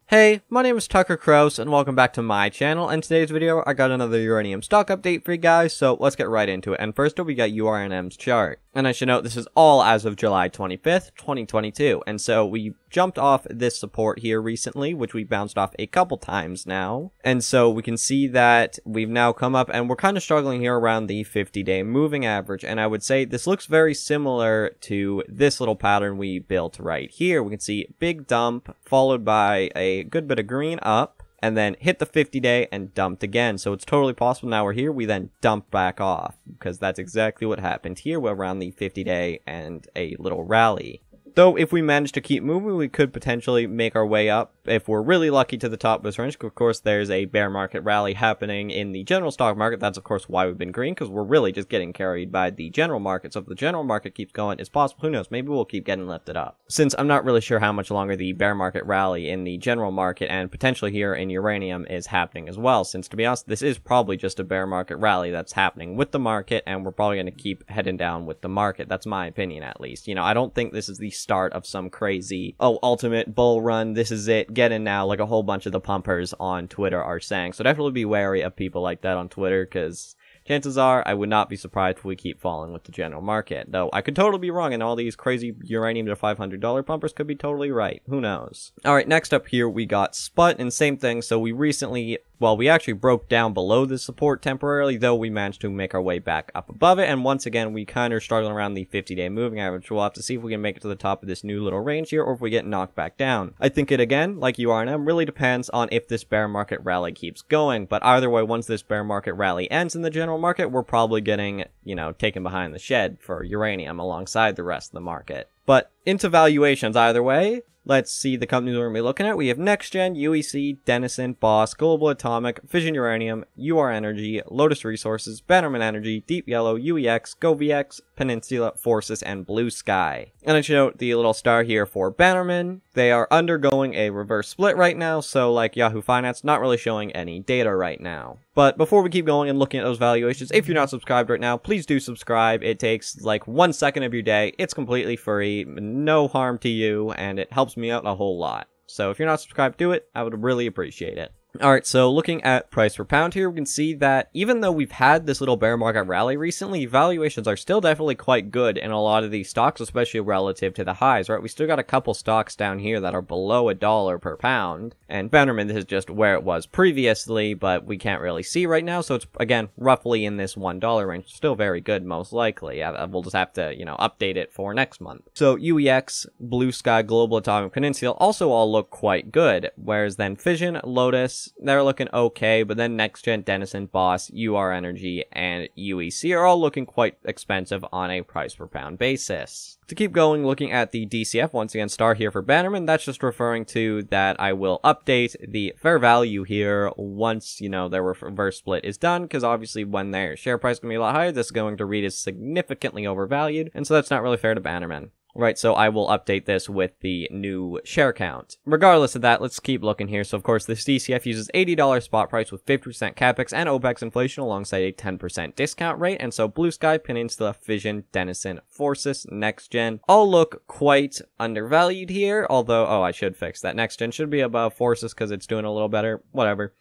Hey, my name is Tucker Krause, and welcome back to my channel. In today's video, I got another uranium stock update for you guys, so let's get right into it. And first up, we got URNM's chart. And I should note, this is all as of July 25th, 2022. And so we jumped off this support here recently, which we bounced off a couple times now. And so we can see that we've now come up, and we're kind of struggling here around the 50-day moving average. And I would say this looks very similar to this little pattern we built right here. We can see big dump, followed by a good bit of green up, and then hit the 50-day and dumped again. So it's totally possible now we're here, we then dump back off, because that's exactly what happened here around the 50-day and a little rally. Though, if we manage to keep moving, we could potentially make our way up if we're really lucky to the top of this range. Of course, there's a bear market rally happening in the general stock market. That's, of course, why we've been green, because we're really just getting carried by the general market. So if the general market keeps going, it's possible, who knows, maybe we'll keep getting lifted up. Since I'm not really sure how much longer the bear market rally in the general market and potentially here in uranium is happening as well. Since, to be honest, this is probably just a bear market rally that's happening with the market, and we're probably going to keep heading down with the market. That's my opinion, at least. You know, I don't think this is the start of some crazy, oh, ultimate bull run, this is it, get in now, like a whole bunch of the pumpers on Twitter are saying. So definitely be wary of people like that on Twitter, because chances are I would not be surprised if we keep falling with the general market. Though I could totally be wrong, and all these crazy uranium to $500 pumpers could be totally right. Who knows? Alright, next up here we got SPUT, and same thing. So we recently, well, we actually broke down below the support temporarily, though we managed to make our way back up above it. And once again, we kind of struggling around the 50-day moving average. We'll have to see if we can make it to the top of this new little range here, or if we get knocked back down. I think it, again, like URNM, really depends on if this bear market rally keeps going. But either way, once this bear market rally ends in the general market, we're probably getting, you know, taken behind the shed for uranium alongside the rest of the market. But into valuations either way, let's see the companies we're going to be looking at. We have NexGen, UEC, Denison, Boss, Global Atomic, Fission Uranium, UR Energy, Lotus Resources, Bannerman Energy, Deep Yellow, UEX, GoviEx, Peninsula, Forsys, and Blue Sky. And I should note the little star here for Bannerman. They are undergoing a reverse split right now, so like Yahoo Finance, not really showing any data right now. But before we keep going and looking at those valuations, if you're not subscribed right now, please do subscribe. It takes like 1 second of your day. It's completely free, no harm to you, and it helps me out a whole lot. So if you're not subscribed, do it. I would really appreciate it. Alright, so looking at price per pound here, we can see that even though we've had this little bear market rally recently, valuations are still definitely quite good in a lot of these stocks, especially relative to the highs, right? We still got a couple stocks down here that are below $1 per pound, and Bannerman, this is just where it was previously, but we can't really see right now, so it's, again, roughly in this $1 range. Still very good, most likely. We'll just have to, you know, update it for next month. So UEX, Blue Sky, Global Atomic, Peninsula also all look quite good, whereas then Fission, Lotus, they're looking okay, but then NexGen, Denison, Boss, UR Energy, and UEC are all looking quite expensive on a price per pound basis. To keep going, looking at the DCF, once again, star here for Bannerman, that's just referring to that I will update the fair value here once, you know, their reverse split is done, because obviously when their share price is going to be a lot higher, this is going to read as significantly overvalued, and so that's not really fair to Bannerman. Right, so I will update this with the new share count. Regardless of that, let's keep looking here. So, of course, this DCF uses $80 spot price with 50% capex and OPEX inflation alongside a 10% discount rate. And so, Blue Sky, Peninsula, Fission, Denison, Forsys, NexGen all look quite undervalued here. Although, oh, I should fix that. NexGen should be above Forsys because it's doing a little better. Whatever.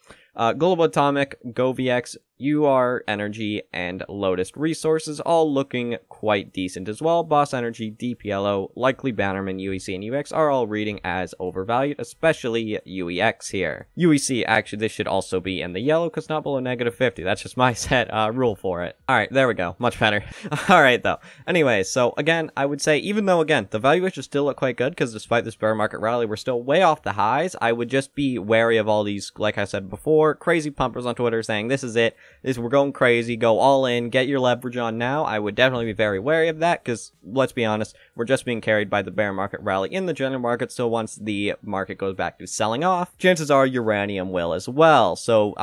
Global Atomic, GoviEx, UR Energy, and Lotus Resources all looking quite decent as well. Boss Energy, DPLO, likely Bannerman, UEC, and UX are all reading as overvalued, especially UEX here. UEC, actually, this should also be in the yellow because not below -50. That's just my set rule for it. Alright, there we go. Much better. Alright, though. Anyway, so again, I would say, even though, again, the valuations still look quite good because despite this bear market rally, we're still way off the highs, I would just be wary of all these, like I said before, crazy pumpers on Twitter saying, this is it. We're going crazy, go all in, get your leverage on now. I would definitely be very wary of that because, let's be honest, we're just being carried by the bear market rally in the general market, so once the market goes back to selling off, chances are uranium will as well. So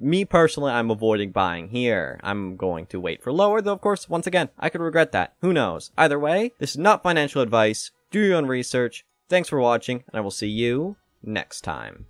me personally, I'm avoiding buying here. I'm going to wait for lower, though of course, once again, I could regret that. Who knows? Either way, this is not financial advice. Do your own research. Thanks for watching, and I will see you next time.